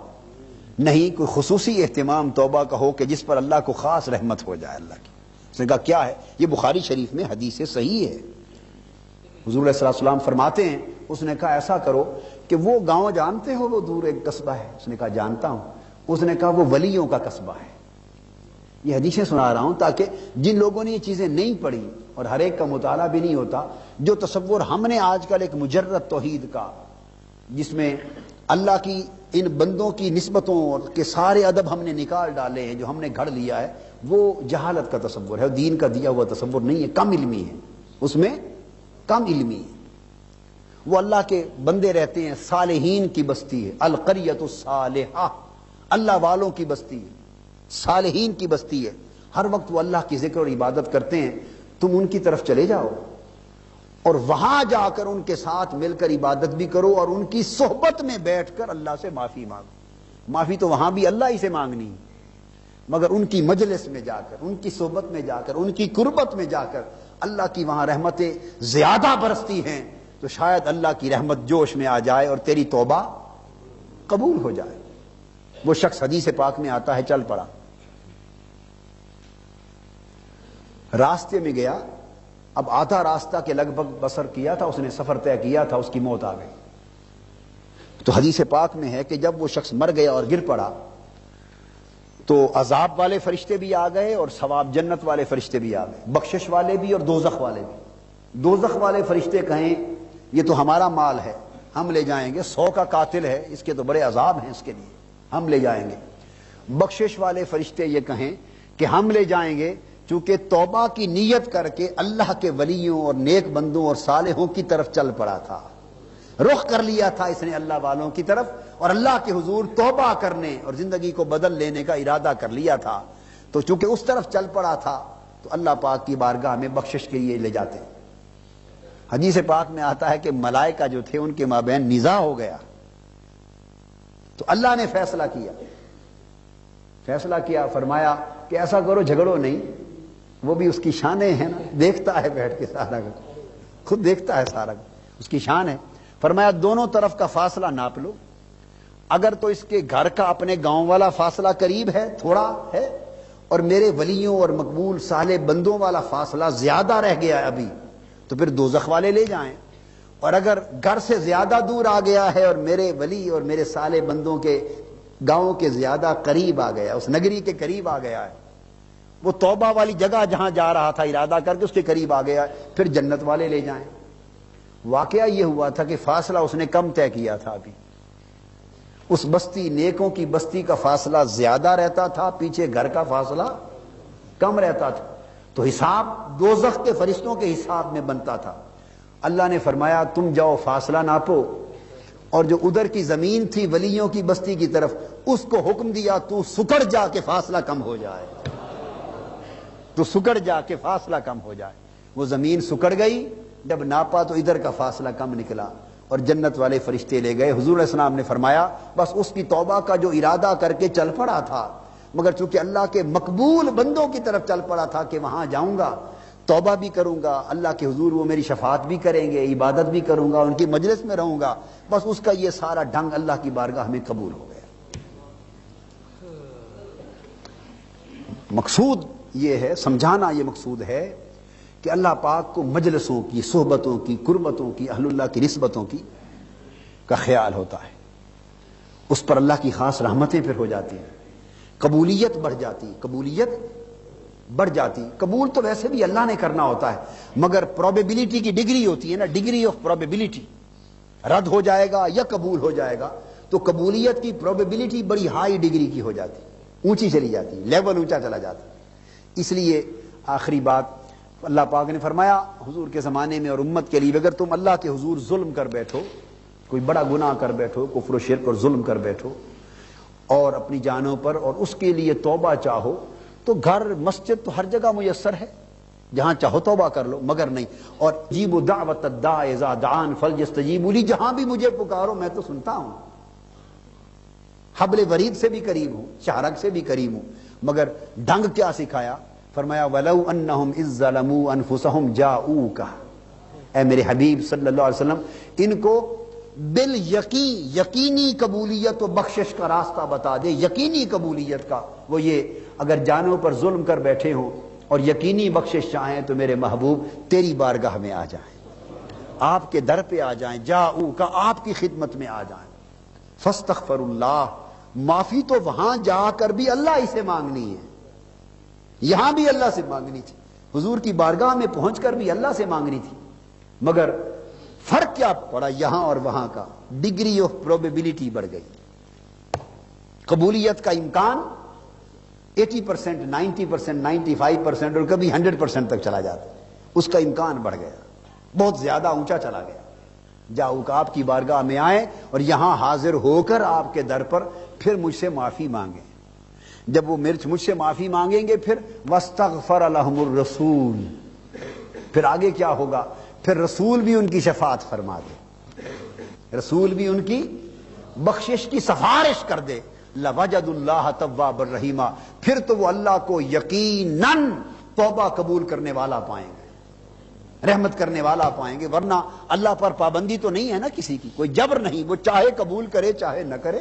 نہیں، کوئی خصوصی اہتمام توبہ کا ہو کہ جس پر اللہ کو خاص رحمت ہو جائے اللہ کی۔ اس نے کہا کیا ہے؟ یہ بخاری شریف میں حدیث صحیح ہے۔ حضور علیہ السلام فرماتے ہیں، اس نے کہا ایسا کرو کہ وہ گاؤں جانتے ہو، وہ دور ایک قصبہ ہے؟ اس نے کہا جانتا ہوں۔ اس نے کہا وہ ولیوں کا قصبہ ہے۔ یہ حدیثیں سنا رہا ہوں تاکہ جن لوگوں نے یہ چیزیں نہیں پڑھی، اور ہر ایک کا مطالعہ بھی نہیں ہوتا، جو تصور ہم نے آج کل ایک مجرد توحید کا، جس میں اللہ کی ان بندوں کی نسبتوں کے سارے ادب ہم نے نکال ڈالے ہیں، جو ہم نے گھڑ لیا ہے، وہ جہالت کا تصور ہے، دین کا دیا ہوا تصور نہیں ہے، کم علمی ہے، اس میں کم علمی ہے۔ وہ اللہ کے بندے رہتے ہیں، صالحین کی بستی ہے، القریۃ الصالحہ، اللہ والوں کی بستی ہے، صالحین کی بستی ہے، ہر وقت وہ اللہ کی ذکر اور عبادت کرتے ہیں۔ تم ان کی طرف چلے جاؤ اور وہاں جا کر ان کے ساتھ مل کر عبادت بھی کرو، اور ان کی صحبت میں بیٹھ کر اللہ سے معافی مانگو۔ معافی تو وہاں بھی اللہ ہی سے مانگنی ہے، مگر ان کی مجلس میں جا کر، ان کی صحبت میں جا کر، ان کی قربت میں جا کر اللہ کی وہاں رحمتیں زیادہ برستی ہیں، تو شاید اللہ کی رحمت جوش میں آ جائے اور تیری توبہ قبول ہو جائے۔ وہ شخص حدیث پاک میں آتا ہے، چل پڑا، راستے میں گیا، اب آدھا راستہ کے لگ بھگ بسر کیا تھا، اس نے سفر طے کیا تھا، اس کی موت آ گئی۔ تو حدیث پاک میں ہے کہ جب وہ شخص مر گیا اور گر پڑا تو عذاب والے فرشتے بھی آ گئے اور ثواب جنت والے فرشتے بھی آ گئے، بخشش والے بھی اور دوزخ والے بھی۔ دوزخ والے فرشتے کہیں یہ تو ہمارا مال ہے، ہم لے جائیں گے، 100 کا قاتل ہے، اس کے تو بڑے عذاب ہیں، اس کے لیے ہم لے جائیں گے۔ بخشش والے فرشتے یہ کہیں کہ ہم لے جائیں گے، چونکہ توبہ کی نیت کر کے اللہ کے ولیوں اور نیک بندوں اور صالحوں کی طرف چل پڑا تھا، رخ کر لیا تھا اس نے اللہ والوں کی طرف، اور اللہ کے حضور توبہ کرنے اور زندگی کو بدل لینے کا ارادہ کر لیا تھا، تو چونکہ اس طرف چل پڑا تھا تو اللہ پاک کی بارگاہ میں بخشش کے لیے لے جاتے۔ حدیث پاک میں آتا ہے کہ ملائکہ جو تھے ان کے مابین نزاع ہو گیا، تو اللہ نے فیصلہ کیا، فرمایا کہ ایسا کرو جھگڑو نہیں، وہ بھی اس کی شانیں ہیں نا، دیکھتا ہے بیٹھ کے سارا، خود دیکھتا ہے سارا، اس کی شان ہے۔ فرمایا دونوں طرف کا فاصلہ ناپ لو، اگر تو اس کے گھر کا اپنے گاؤں والا فاصلہ قریب ہے، تھوڑا ہے، اور میرے ولیوں اور مقبول صالح بندوں والا فاصلہ زیادہ رہ گیا ہے ابھی، تو پھر دوزخ والے لے جائیں، اور اگر گھر سے زیادہ دور آ گیا ہے اور میرے ولی اور میرے صالح بندوں کے گاؤں کے زیادہ قریب آ گیا، اس نگری کے قریب آ گیا ہے، وہ توبہ والی جگہ جہاں جا رہا تھا ارادہ کر کے اس کے قریب آ گیا، پھر جنت والے لے جائیں۔ واقعہ یہ ہوا تھا کہ فاصلہ اس نے کم طے کیا تھا، ابھی اس بستی نیکوں کی بستی کا فاصلہ زیادہ رہتا تھا، پیچھے گھر کا فاصلہ کم رہتا تھا، تو حساب دوزخ کے فرشتوں کے حساب میں بنتا تھا۔ اللہ نے فرمایا تم جاؤ فاصلہ ناپو، اور جو ادھر کی زمین تھی ولیوں کی بستی کی طرف، اس کو حکم دیا تو سکڑ جا کے فاصلہ کم ہو جائے، تو سکڑ جا کے فاصلہ کم ہو جائے۔ وہ زمین سکڑ گئی، جب ناپا تو ادھر کا فاصلہ کم نکلا اور جنت والے فرشتے لے گئے۔ حضور علیہ السلام نے فرمایا بس اس کی توبہ کا جو ارادہ کر کے چل پڑا تھا، مگر چونکہ اللہ کے مقبول بندوں کی طرف چل پڑا تھا کہ وہاں جاؤں گا، توبہ بھی کروں گا، اللہ کے حضور وہ میری شفاعت بھی کریں گے، عبادت بھی کروں گا، ان کی مجلس میں رہوں گا، بس اس کا یہ سارا ڈھنگ اللہ کی بارگاہ میں قبول ہو گیا۔ مقصود یہ ہے، سمجھانا یہ مقصود ہے کہ اللہ پاک کو مجلسوں کی، صحبتوں کی، قربتوں کی، اہل اللہ کی نسبتوں کی کا خیال ہوتا ہے، اس پر اللہ کی خاص رحمتیں پھر ہو جاتی ہیں، قبولیت بڑھ جاتی، قبولیت بڑھ جاتی۔ قبول تو ویسے بھی اللہ نے کرنا ہوتا ہے، مگر پروبیبلٹی کی ڈگری ہوتی ہے نا، ڈگری آف پروبیبلٹی، رد ہو جائے گا یا قبول ہو جائے گا، تو قبولیت کی پروبیبلٹی بڑی ہائی ڈگری کی ہو جاتی، اونچی چلی جاتی، لیول اونچا چلا جاتا۔ اس لیے آخری بات اللہ پاک نے فرمایا حضور کے زمانے میں اور امت کے لیے، اگر تم اللہ کے حضور ظلم کر بیٹھو، کوئی بڑا گناہ کر بیٹھو، کفر و شرک اور ظلم کر بیٹھو اور اپنی جانوں پر، اور اس کے لیے توبہ چاہو، تو گھر مسجد تو ہر جگہ میسر ہے، جہاں چاہو توبہ کر لو، مگر نہیں۔ اور جیبوا دعوت الداع اذا دعان فلیستجیبوا لی، جہاں بھی مجھے پکارو میں تو سنتا ہوں، حبل ورید سے بھی قریب ہوں، شہرک سے بھی قریب ہوں، مگر ڈھنگ کیا سکھایا؟ فرمایا وَلَوْ أَنَّهُمْ إِذ ظَّلَمُوا أَنفُسَهُمْ جَاءُوكَ، اے میرے حبیب صلی اللہ علیہ وسلم ان کو بالیقین، یقینی قبولیت و بخشش کا راستہ بتا دے، یقینی قبولیت کا، وہ یہ اگر جانوں پر ظلم کر بیٹھے ہوں اور یقینی بخشش چاہیں تو میرے محبوب تیری بارگاہ میں آ جائیں، آپ کے در پہ آ جائیں، جاؤ آپ کی خدمت میں آ جائیں، فاستغفر اللہ، معافی تو وہاں جا کر بھی اللہ ہی سے مانگنی ہے، یہاں بھی اللہ سے مانگنی تھی، حضور کی بارگاہ میں پہنچ کر بھی اللہ سے مانگنی تھی، مگر فرق کیا پڑا یہاں اور وہاں کا؟ ڈگری آف پروبیبلٹی بڑھ گئی، قبولیت کا امکان 80%، 90%، 95% اور کبھی 100% تک چلا جاتا، اس کا امکان بڑھ گیا، بہت زیادہ اونچا چلا گیا۔ جاؤ کہ آپ کی بارگاہ میں آئیں اور یہاں حاضر ہو کر آپ کے در پر پھر مجھ سے معافی مانگیں، جب وہ مجھ سے معافی مانگیں گے پھر واستغفر لهم الرسول، پھر آگے کیا ہوگا؟ پھر رسول بھی ان کی شفاعت فرما دے، رسول بھی ان کی بخشش کی سفارش کر دے، لوجد اللہ توابا الرحیما، پھر تو وہ اللہ کو یقیناً توبہ قبول کرنے والا پائیں گے، رحمت کرنے والا پائیں گے، ورنہ اللہ پر پابندی تو نہیں ہے نا کسی کی، کوئی جبر نہیں، وہ چاہے قبول کرے چاہے نہ کرے،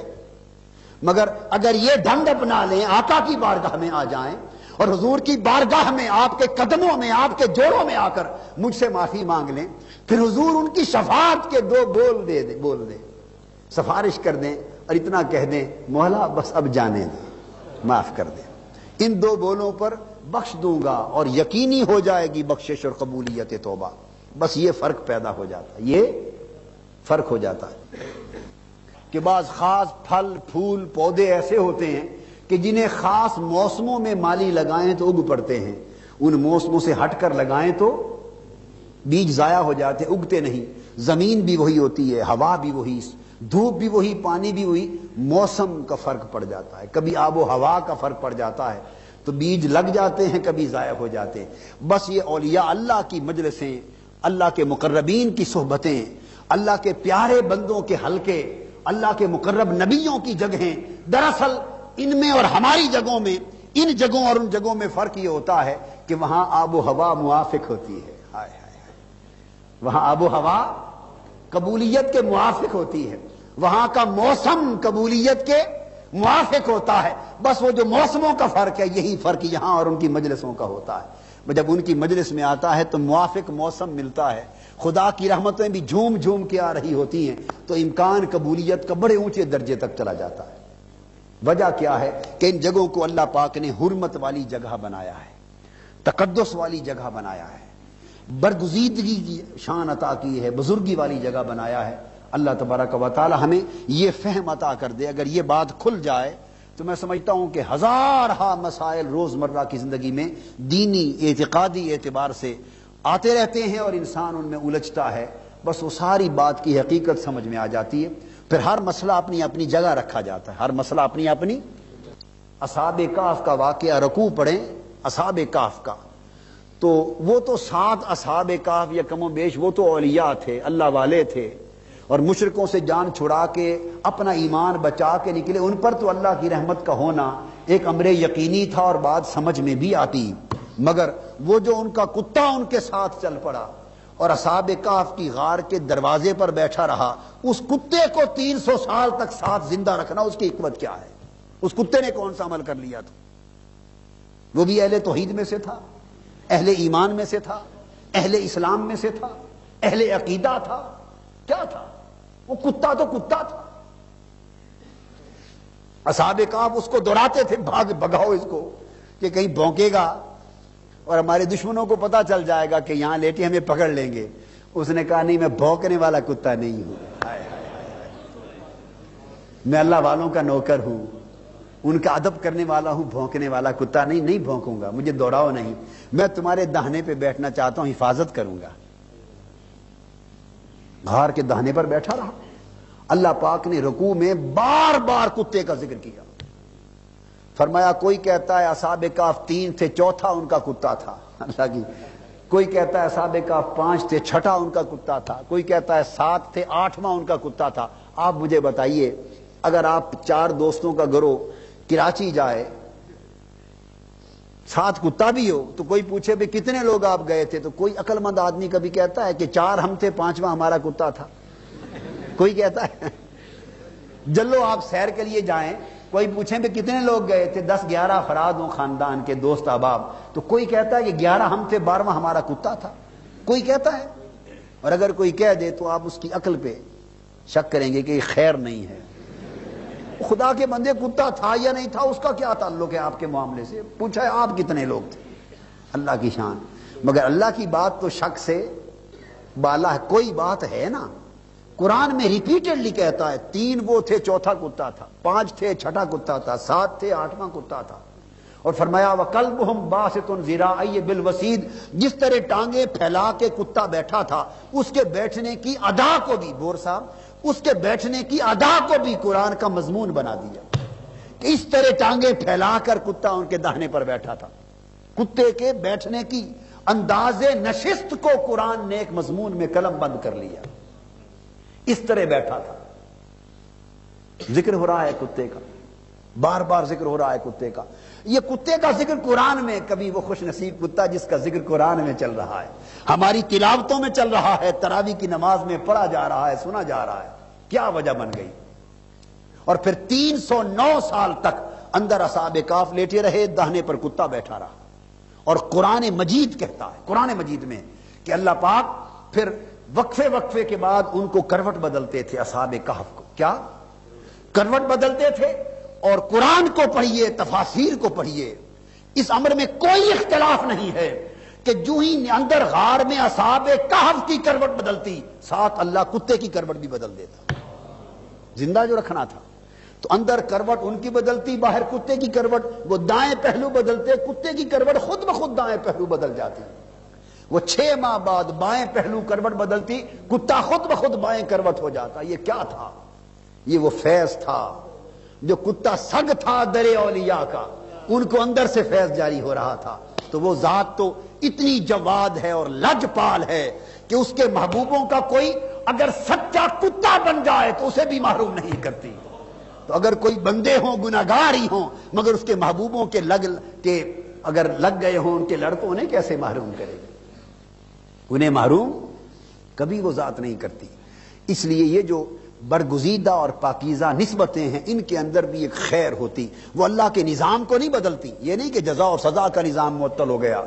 مگر اگر یہ ڈھنگ اپنا لیں، آقا کی بارگاہ میں آ جائیں اور حضور کی بارگاہ میں آپ کے قدموں میں، آپ کے جوڑوں میں آ کر مجھ سے معافی مانگ لیں، پھر حضور ان کی شفاعت کے دو بول دیں، سفارش کر دیں اور اتنا کہہ دیں مولا بس اب جانے دیں، معاف کر دیں، ان دو بولوں پر بخش دوں گا اور یقینی ہو جائے گی بخشش اور قبولیت توبہ، بس یہ فرق پیدا ہو جاتا ہے، یہ فرق ہو جاتا ہے کہ بعض خاص پھل پھول پودے ایسے ہوتے ہیں کہ جنہیں خاص موسموں میں مالی لگائیں تو اگ پڑتے ہیں، ان موسموں سے ہٹ کر لگائیں تو بیج ضائع ہو جاتے، اگتے نہیں، زمین بھی وہی ہوتی ہے، ہوا بھی وہی، دھوپ بھی وہی، پانی بھی وہی، موسم کا فرق پڑ جاتا ہے، کبھی آب و ہوا کا فرق پڑ جاتا ہے تو بیج لگ جاتے ہیں، کبھی ضائع ہو جاتے ہیں۔ بس یہ اولیاء اللہ کی مجلسیں، اللہ کے مقربین کی صحبتیں، اللہ کے پیارے بندوں کے حلقے، اللہ کے مقرب نبیوں کی جگہیں، دراصل ان میں اور ہماری جگہوں میں، ان جگہوں اور ان جگہوں میں فرق یہ ہوتا ہے کہ وہاں آب و ہوا موافق ہوتی ہے، ہائے ہائے ہائے، وہاں آب و ہوا قبولیت کے موافق ہوتی ہے، وہاں کا موسم قبولیت کے موافق ہوتا ہے، بس وہ جو موسموں کا فرق ہے یہی فرق یہاں اور ان کی مجلسوں کا ہوتا ہے، جب ان کی مجلس میں آتا ہے تو موافق موسم ملتا ہے، خدا کی رحمتیں بھی جھوم جھوم کے آ رہی ہوتی ہیں، تو امکان قبولیت کا بڑے اونچے درجے تک چلا جاتا ہے۔ وجہ کیا ہے کہ ان جگہوں کو اللہ پاک نے حرمت والی جگہ بنایا ہے، تقدس والی جگہ بنایا ہے، برگزیدگی کی شان عطا کی ہے، بزرگی والی جگہ بنایا ہے۔ اللہ تبارک و تعالی ہمیں یہ فہم عطا کر دے، اگر یہ بات کھل جائے تو میں سمجھتا ہوں کہ ہزارہا مسائل روزمرہ کی زندگی میں دینی اعتقادی اعتبار سے آتے رہتے ہیں اور انسان ان میں الجھتا ہے، بس وہ ساری بات کی حقیقت سمجھ میں آ جاتی ہے، پھر ہر مسئلہ اپنی اپنی جگہ رکھا جاتا ہے، ہر مسئلہ اپنی اپنی۔ اصحاب کہف کا واقعہ رکوع پڑھیں، اصحاب کہف کا تو وہ تو 7 اصحاب کہف یا کم و بیش وہ تو اولیاء تھے، اللہ والے تھے، اور مشرکوں سے جان چھڑا کے اپنا ایمان بچا کے نکلے، ان پر تو اللہ کی رحمت کا ہونا ایک امر یقینی تھا اور بات سمجھ میں بھی آتی۔ مگر وہ جو ان کا کتا ان کے ساتھ چل پڑا اور اصحاب کہف کی غار کے دروازے پر بیٹھا رہا، اس کتے کو 300 سال تک ساتھ زندہ رکھنا، اس کی حکمت کیا ہے؟ اس کتے نے کون سا عمل کر لیا تھا؟ وہ بھی اہل توحید میں سے تھا، اہل ایمان میں سے تھا، اہل اسلام میں سے تھا، اہل عقیدہ تھا، کیا تھا؟ وہ کتا تو کتا تھا۔ اصحاب کہف اس کو دوڑاتے تھے، بھگاؤ اس کو کہ کہیں بھونکے گا اور ہمارے دشمنوں کو پتا چل جائے گا کہ یہاں لیٹے ہمیں پکڑ لیں گے۔ اس نے کہا نہیں، میں بھونکنے والا کتا نہیں ہوں، میں اللہ والوں کا نوکر ہوں، ان کا ادب کرنے والا ہوں، بھونکنے والا کتا نہیں بھونکوں گا، مجھے دوڑاؤ نہیں، میں تمہارے دہنے پہ بیٹھنا چاہتا ہوں، حفاظت کروں گا۔ غار کے دہنے پر بیٹھا رہا۔ اللہ پاک نے رکوع میں بار بار کتے کا ذکر کیا، فرمایا کوئی کہتا ہے اصحاب کہف 3 تھے، چوتھا ان کا کتا تھا، اللہ کی، کوئی کہتا ہے اصحاب کہف 5 تھے، چھٹا ان کا کتا تھا، کوئی کہتا ہے 7 تھے، 8واں ان کا کتا تھا۔ آپ مجھے بتائیے، اگر آپ 4 دوستوں کا گروہ کراچی جائے، ساتھ کتا بھی ہو، تو کوئی پوچھے بھی کتنے لوگ آپ گئے تھے، تو کوئی عقل مند آدمی کبھی کہتا ہے کہ 4 ہم تھے، 5واں ہمارا کتا تھا؟ کوئی کہتا ہے؟ جلو آپ سیر کے لیے جائیں، کوئی پوچھیں بھی کتنے لوگ گئے تھے، 10-11 افراد ہوں خاندان کے، دوست احباب، تو کوئی کہتا ہے کہ 11 ہم تھے، 12واں ہمارا کتا تھا، کوئی کہتا ہے؟ اور اگر کوئی کہہ دے تو آپ اس کی عقل پہ شک کریں گے کہ یہ خیر نہیں ہے۔ خدا کے بندے، کتا تھا یا نہیں تھا اس کا کیا تعلق ہے آپ کے معاملے سے؟ پوچھا ہے آپ کتنے لوگ تھے، اللہ کی شان۔ مگر اللہ کی بات تو شک سے بالا ہے، کوئی بات ہے نا، قرآن میں ریپیٹڈلی کہتا ہے 3 وہ تھے، چوتھا کتا تھا، 5 تھے، چھٹا کتا تھا، 7 تھے، 8واں کتا تھا۔ اور فرمایا وَقَلْبُهُمْ بَاسِطٌ ذِرَاعَیْهِ بِالْوَسِیدِ، جس طرح ٹانگیں پھیلا کے کتا بیٹھا تھا، اس کے بیٹھنے کی ادا کو بھی، بور صاحب، اس کے بیٹھنے کی ادا کو بھی قرآن کا مضمون بنا دیا کہ اس طرح ٹانگیں پھیلا کر کتا ان کے داہنے پر بیٹھا تھا۔ کتے کے بیٹھنے کی انداز نشست کو قرآن نے ایک مضمون میں قلم بند کر لیا، اس طرح بیٹھا تھا۔ ذکر ہو رہا ہے کتے کا، بار بار ذکر ہو رہا ہے کتے کا۔ یہ کتے کا ذکر قرآن میں، کبھی وہ خوش نصیب کتا جس کا ذکر قرآن میں چل رہا ہے، ہماری تلاوتوں میں چل رہا ہے، تراویح کی نماز میں پڑھا جا رہا ہے، سنا جا رہا ہے، کیا وجہ بن گئی؟ اور پھر 309 سال تک اندر اصحاب کہف لیٹے رہے، داہنے پر کتا بیٹھا رہا۔ اور قرآن مجید کہتا ہے، قرآن مجید میں، کہ اللہ پاک پھر وقفے کے بعد ان کو کروٹ بدلتے تھے، اصحاب کہف کو، کیا کروٹ بدلتے تھے؟ اور قرآن کو پڑھیے، تفاسیر کو پڑھیے، اس امر میں کوئی اختلاف نہیں ہے کہ جو ہی اندر غار میں اصحاب کہف کی کروٹ بدلتی، ساتھ اللہ کتے کی کروٹ بھی بدل دیتا، زندہ جو رکھنا تھا۔ تو اندر کروٹ ان کی بدلتی، باہر کتے کی کروٹ، وہ دائیں پہلو بدلتے، کتے کی کروٹ خود بخود دائیں پہلو بدل جاتی، وہ 6 ماہ بعد بائیں پہلو کروٹ بدلتی، کتا خود بخود بائیں کروٹ ہو جاتا۔ یہ کیا تھا؟ یہ وہ فیض تھا جو کتا سگ تھا در اولیاء کا، ان کو اندر سے فیض جاری ہو رہا تھا۔ تو وہ ذات تو اتنی جواد ہے اور لجپال ہے کہ اس کے محبوبوں کا کوئی اگر سچا کتا بن جائے تو اسے بھی محروم نہیں کرتی۔ تو اگر کوئی بندے ہوں، گناہگار ہی ہوں، مگر اس کے محبوبوں کے اگر لگ گئے ہوں ان کے لڑ، تو انہیں کیسے محروم کرے گی؟ انہیں محروم کبھی وہ ذات نہیں کرتی۔ اس لیے یہ جو برگزیدہ اور پاکیزہ نسبتیں ہیں، ان کے اندر بھی ایک خیر ہوتی، وہ اللہ کے نظام کو نہیں بدلتی۔ یہ نہیں کہ جزا اور سزا کا نظام معطل ہو گیا،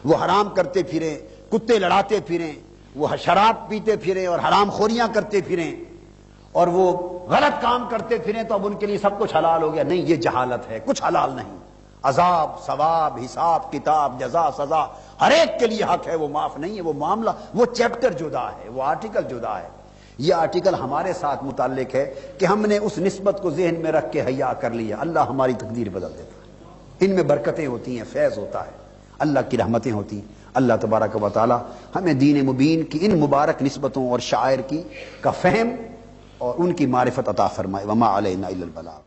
وہ حرام کرتے پھریں، کتے لڑاتے پھریں، وہ شراب پیتے پھریں اور حرام خوریاں کرتے پھریں، اور وہ غلط کام کرتے پھریں تو اب ان کے لیے سب کچھ حلال ہو گیا۔ نہیں، یہ جہالت ہے، کچھ حلال نہیں۔ عذاب، ثواب، حساب کتاب، جزا، سزا ہر ایک کے لیے حق ہے، وہ معاف نہیں ہے۔ وہ معاملہ، وہ چیپٹر جدا ہے، وہ آرٹیکل جدا ہے۔ یہ آرٹیکل ہمارے ساتھ متعلق ہے کہ ہم نے اس نسبت کو ذہن میں رکھ کے حیا کر لیا، اللہ ہماری تقدیر بدل دیتا ہے۔ ان میں برکتیں ہوتی ہیں، فیض ہوتا ہے، اللہ کی رحمتیں ہوتی ہیں۔ اللہ تبارک و تعالی ہمیں دین مبین کی ان مبارک نسبتوں اور شعائر کا فہم اور ان کی معرفت عطا فرمائے۔ وما علینا الا البلاغ۔